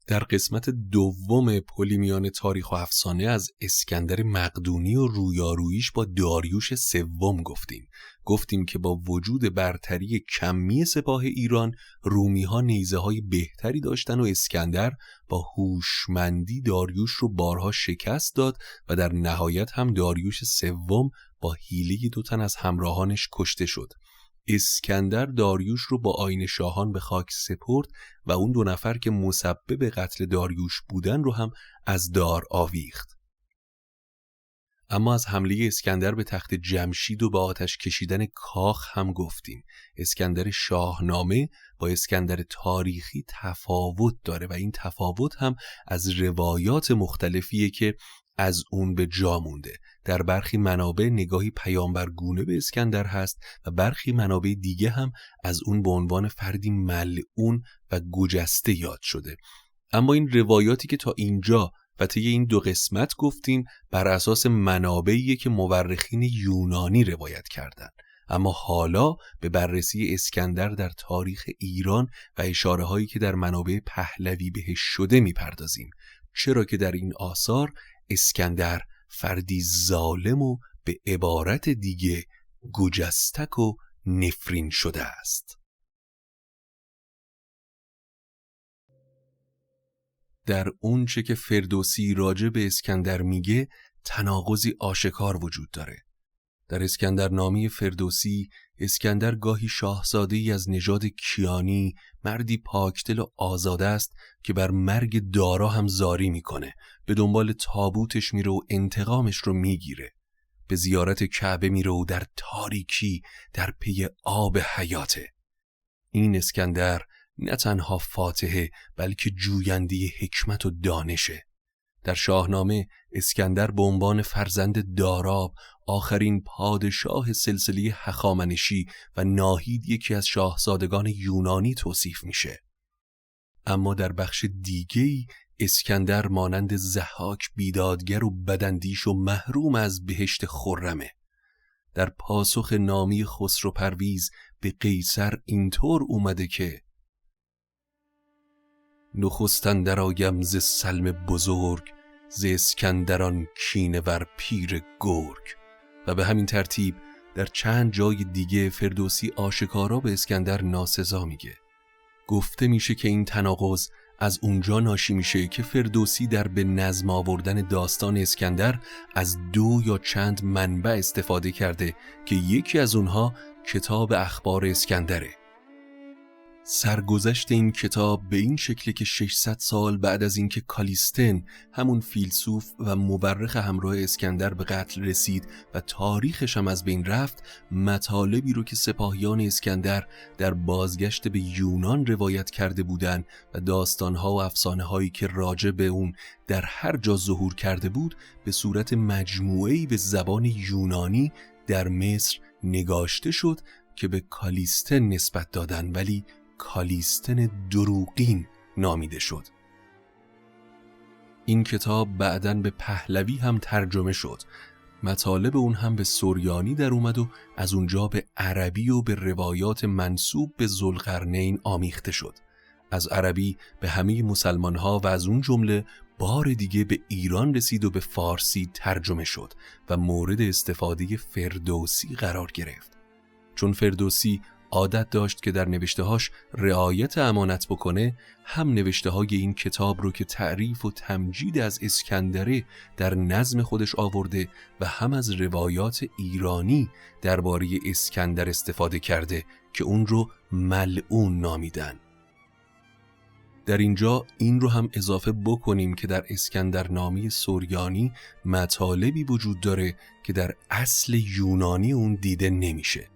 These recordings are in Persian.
در قسمت دوم پلی میان تاریخ و افسانه از اسکندر مقدونی و رویاروییش با داریوش سوم گفتیم که با وجود برتری کمی سپاه ایران، رومی‌ها نیزه‌های بهتری داشتن و اسکندر با هوشمندی داریوش رو بارها شکست داد و در نهایت هم داریوش سوم با حیله 2 تن از همراهانش کشته شد. اسکندر داریوش رو با آیین شاهان به خاک سپرد و اون 2 نفر که مسبب قتل داریوش بودن رو هم از دار آویخت. اما از حمله اسکندر به تخت جمشید و به آتش کشیدن کاخ هم گفتیم. اسکندر شاهنامه با اسکندر تاریخی تفاوت داره و این تفاوت هم از روایات مختلفیه که از اون به جا مونده. در برخی منابع نگاهی پیامبرگونه به اسکندر هست و برخی منابع دیگه هم از اون به عنوان فردی ملعون و گجسته یاد شده. اما این روایاتی که تا اینجا و طی این 2 قسمت گفتیم بر اساس منابعی که مورخین یونانی روایت کردن. اما حالا به بررسی اسکندر در تاریخ ایران و اشاره هایی که در منابع پهلوی بهش شده میپردازیم، چرا که در این آثار اسکندر فردی ظالم و به عبارت دیگه گجستک و نفرین شده است. در اون چه که فردوسی راجع به اسکندر میگه تناقضی آشکار وجود داره. در اسکندرنامه فردوسی اسکندر گاهی شاهزاده‌ای از نژاد کیانی، مردی پاکدل و آزاده است که بر مرگ دارا هم زاری میکنه، به دنبال تابوتش میره و انتقامش رو میگیره، به زیارت کعبه میره و در تاریکی در پی آب حیاته. این اسکندر نه تنها فاتحه بلکه جوینده حکمت و دانشه. در شاهنامه اسکندر به عنوان فرزند داراب، آخرین پادشاه سلسله هخامنشی و ناهید یکی از شاهزادگان یونانی توصیف میشه. اما در بخش دیگه‌ای اسکندر مانند ضحاک بیدادگر و بداندیش و محروم از بهشت خرمه. در پاسخ نامه خسرو پرویز به قیصر اینطور اومده که نخست اندر آیم ز سلم بزرگ، ز اسکندران کینه ور پیر گرگ. و به همین ترتیب در چند جای دیگه فردوسی آشکارا به اسکندر ناسزا میگه. گفته میشه که این تناقض از اونجا ناشی میشه که فردوسی در به نظم آوردن داستان اسکندر از 2 یا چند منبع استفاده کرده که یکی از اونها کتاب اخبار اسکندره. سرگذشت این کتاب به این شکل که 600 سال بعد از اینکه کالیستن، همون فیلسوف و مورخ همراه اسکندر، به قتل رسید و تاریخش هم از بین رفت، مطالبی رو که سپاهیان اسکندر در بازگشت به یونان روایت کرده بودن و داستانها و افسانه هایی که راجع به اون در هر جا ظهور کرده بود، به صورت مجموعه‌ای به زبان یونانی در مصر نگاشته شد که به کالیستن نسبت دادن، ولی کالیستن دروغین نامیده شد. این کتاب بعداً به پهلوی هم ترجمه شد. مطالب اون هم به سریانی در اومد و از اونجا به عربی و به روایات منسوب به ذوالقرنین آمیخته شد. از عربی به همه مسلمان‌ها و از اون جمله بار دیگه به ایران رسید و به فارسی ترجمه شد و مورد استفاده فردوسی قرار گرفت. چون فردوسی عادت داشت که در نوشته‌هاش رعایت امانت بکنه، هم نوشته‌های این کتاب رو که تعریف و تمجید از اسکندره در نظم خودش آورده و هم از روایات ایرانی درباره اسکندر استفاده کرده که اون رو ملعون نامیدن. در اینجا این رو هم اضافه بکنیم که در اسکندرنامه سریانی مطالبی وجود داره که در اصل یونانی اون دیده نمیشه.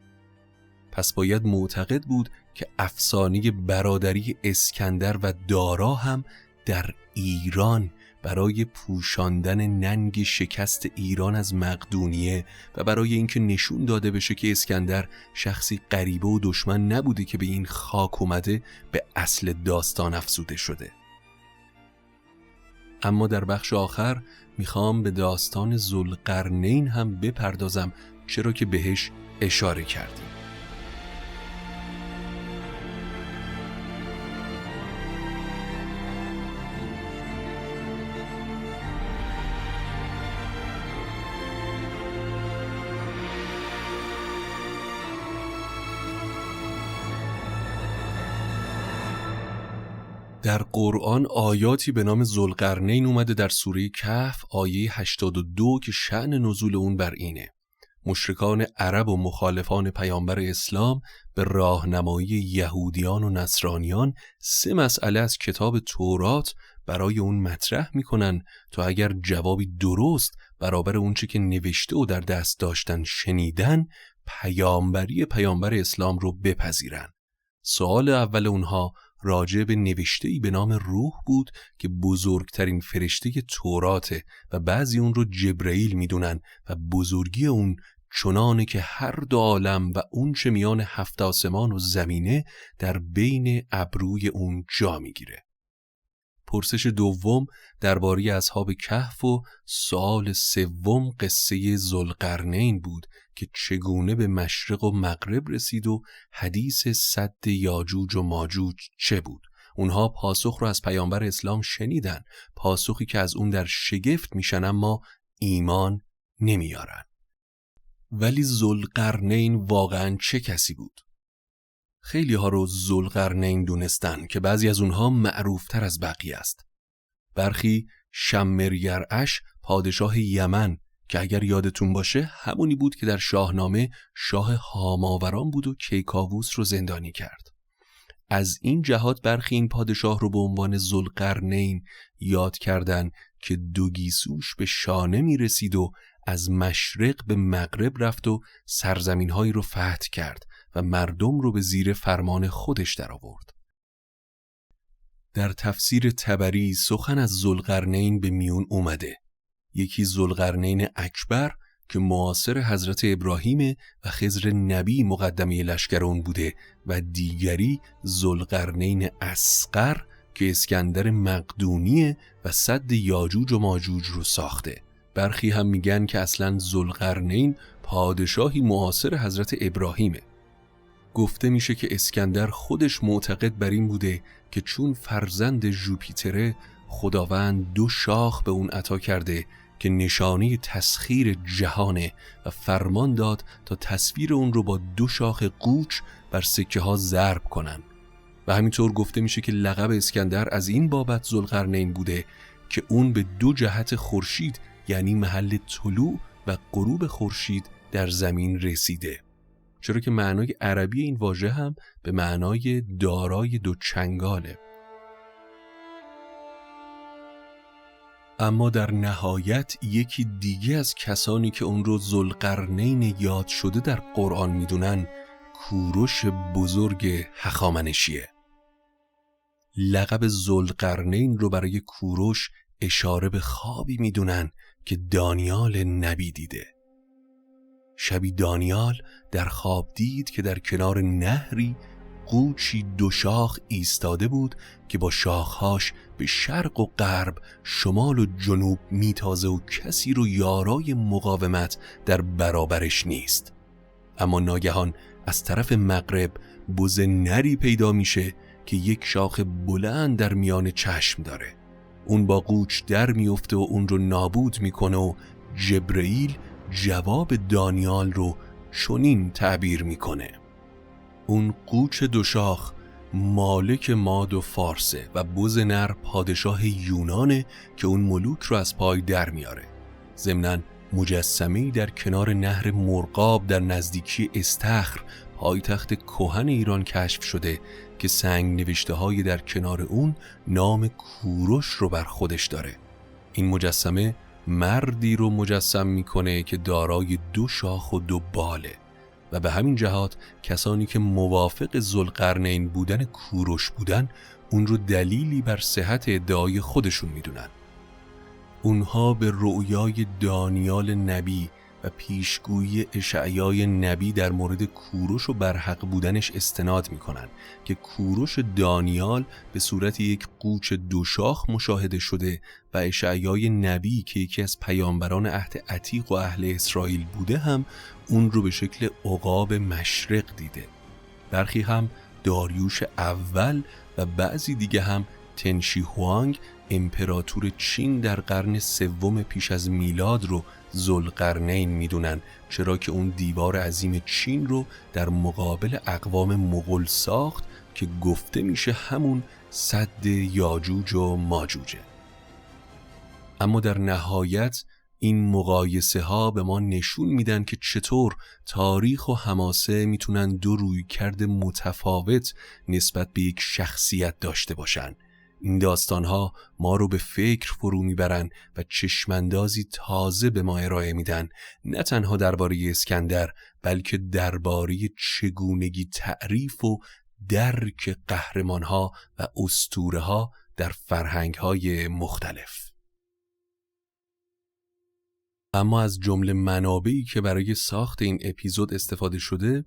پس باید معتقد بود که افسانه برادری اسکندر و دارا هم در ایران برای پوشاندن ننگ شکست ایران از مقدونیه و برای اینکه نشون داده بشه که اسکندر شخصی غریبه و دشمن نبوده که به این خاک اومده، به اصل داستان افزوده شده. اما در بخش آخر میخوام به داستان ذوالقرنین هم بپردازم، چرا که بهش اشاره کردیم. در قرآن آیاتی به نام ذوالقرنین اومده در سوره کهف آیه 82 که شأن نزول اون بر اینه: مشرکان عرب و مخالفان پیامبر اسلام به راهنمایی یهودیان و نصرانیان 3 مسئله از کتاب تورات برای اون مطرح میکنن تا اگر جوابی درست برابر اون چه که نوشته و در دست داشتن شنیدن، پیامبری پیامبر اسلام رو بپذیرن. سوال اول اونها راجع به نوشته‌ای به نام روح بود که بزرگترین فرشته توراته و بعضی اون رو جبرئیل میدونن و بزرگی اون چنانه که هر 2 عالم و اون چه میان 7 آسمان و زمینه در بین ابروی اون جا میگیره. پرسش دوم درباره اصحاب کهف و سوال سوم قصه ذوالقرنین بود که چگونه به مشرق و مغرب رسید و حدیث سد یاجوج و ماجوج چه بود. اونها پاسخ رو از پیامبر اسلام شنیدن، پاسخی که از اون در شگفت میشن اما ایمان نمیارن. ولی ذوالقرنین واقعاً چه کسی بود؟ خیلی ها رو ذوالقرنین دونستن که بعضی از اونها معروفتر از بقیه است. برخی شمریرعش پادشاه یمن که اگر یادتون باشه همونی بود که در شاهنامه شاه هاماوران بود و کیکاووس رو زندانی کرد. از این جهات برخی این پادشاه رو به عنوان ذوالقرنین یاد کردن که 2 گیسوش به شانه می رسید و از مشرق به مغرب رفت و سرزمین‌هایی رو فتح کرد و مردم رو به زیر فرمان خودش در آورد. در تفسیر طبری سخن از ذوالقرنین به میون اومده. یکی ذوالقرنین اکبر که معاصر حضرت ابراهیم و خضر نبی مقدمه لشکر اون بوده و دیگری ذوالقرنین اصغر که اسکندر مقدونیه و سد یاجوج و ماجوج رو ساخته. برخی هم میگن که اصلاً ذوالقرنین پادشاهی معاصر حضرت ابراهیمه. گفته میشه که اسکندر خودش معتقد بر این بوده که چون فرزند ژوپیتره، خداوند 2 شاخ به اون عطا کرده که نشانه تسخیر جهانه و فرمان داد تا تصویر اون رو با 2 شاخ قوچ بر سکه ها ضرب کنن. و همینطور گفته میشه که لقب اسکندر از این بابت ذوالقرنین بوده که اون به 2 جهت خورشید یعنی محل طلوع و غروب خورشید در زمین رسیده، چرا که معنای عربی این واژه هم به معنای دارای 2 چنگاله. اما در نهایت یکی دیگه از کسانی که اون رو ذوالقرنین یاد شده در قرآن میدونن کوروش بزرگ هخامنشیه. لقب ذوالقرنین رو برای کوروش اشاره به خوابی میدونن که دانیال نبی دیده. شبی دانیال در خواب دید که در کنار نهری قوچی 2 شاخ ایستاده بود که با شاخهاش به شرق و غرب، شمال و جنوب میتازه و کسی رو یارای مقاومت در برابرش نیست. اما ناگهان از طرف مغرب بز نری پیدا میشه که 1 شاخ بلند در میان چشم داره. اون با قوچ در میفته و اون رو نابود میکنه و جبرئیل جواب دانیال رو چنین تعبیر میکنه: اون قوچ 2 شاخ مالک ماد و فارسه و بز نر پادشاه یونانه که اون ملوک رو از پای در میاره. ضمناً مجسمه‌ای در کنار نهر مرغاب در نزدیکی استخر پایتخت کهن ایران کشف شده که سنگ نوشته‌های در کنار اون نام کوروش رو بر خودش داره. این مجسمه مردی رو مجسم میکنه که دارای 2 شاخ و 2 باله و به همین جهات کسانی که موافق ذوالقرنین بودن کوروش بودن اون رو دلیلی بر صحت ادعای خودشون میدونن. اونها به رؤیای دانیال نبی و پیشگویی اشعیای نبی در مورد کوروش و برحق بودنش استناد میکنن که کوروش دانیال به صورت 1 قوچ 2 شاخ مشاهده شده و اشعیای نبی که یکی از پیامبران عهد عتیق و اهل اسرائیل بوده هم اون رو به شکل عقاب مشرق دیده. برخی هم داریوش اول و بعضی دیگه هم تنشی هوانگ امپراتور چین در قرن سوم پیش از میلاد رو ذوالقرنین میدونن، چرا که اون دیوار عظیم چین رو در مقابل اقوام مغول ساخت که گفته میشه همون سد یاجوج و ماجوجه. اما در نهایت این مقایسه ها به ما نشون میدن که چطور تاریخ و حماسه میتونن دو رویکرد متفاوت نسبت به یک شخصیت داشته باشن. این داستان ها ما رو به فکر فرو میبرن و چشماندازی تازه به ما ارائه میدن، نه تنها درباره اسکندر بلکه درباره چگونگی تعریف و درک قهرمان ها و اسطوره ها در فرهنگ های مختلف. اما از جمله منابعی که برای ساخت این اپیزود استفاده شده،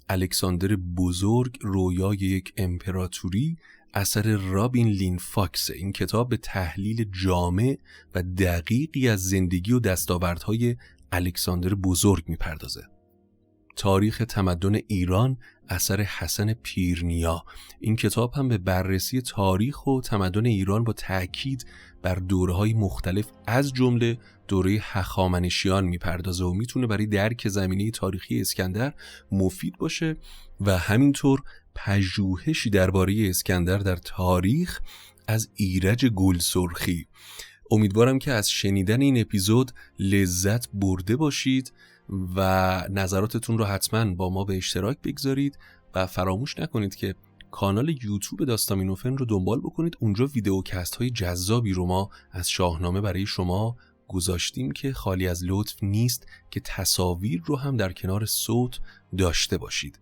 الکساندر بزرگ رویای یک امپراتوری اثر رابین لین فاکس. این کتاب به تحلیل جامع و دقیقی از زندگی و دستاوردهای الکساندر بزرگ میپردازه. تاریخ تمدن ایران اثر حسن پیرنیا. این کتاب هم به بررسی تاریخ و تمدن ایران با تأکید بر دوره‌های مختلف از جمله دوره هخامنشیان میپردازه و میتونه برای درک زمینه تاریخی اسکندر مفید باشه و همینطور پژوهشی درباره اسکندر در تاریخ از ایرج گلسرخی. امیدوارم که از شنیدن این اپیزود لذت برده باشید و نظراتتون رو حتما با ما به اشتراک بگذارید و فراموش نکنید که کانال یوتیوب داستامینوفن رو دنبال بکنید. اونجا ویدئوکست های جذابی رو ما از شاهنامه برای شما گذاشتیم که خالی از لطف نیست که تصاویر رو هم در کنار صوت داشته باشید.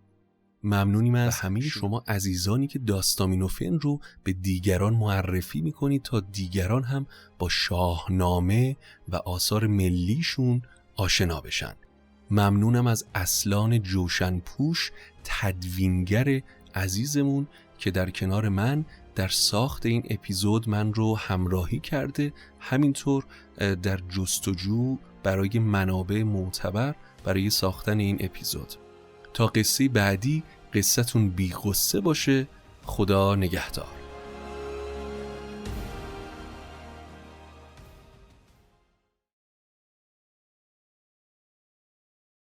ممنونیم از همه شما عزیزانی که داستامینوفن رو به دیگران معرفی میکنید تا دیگران هم با شاهنامه و آثار ملیشون آشنا بشن. ممنونم از اصلان جوشنپوش، تدوینگر عزیزمون که در کنار من در ساخت این اپیزود من رو همراهی کرده، همینطور در جستجو برای منابع معتبر برای ساختن این اپیزود. تا قصه بعدی قصتون بی غصه باشه. خدا نگهدار.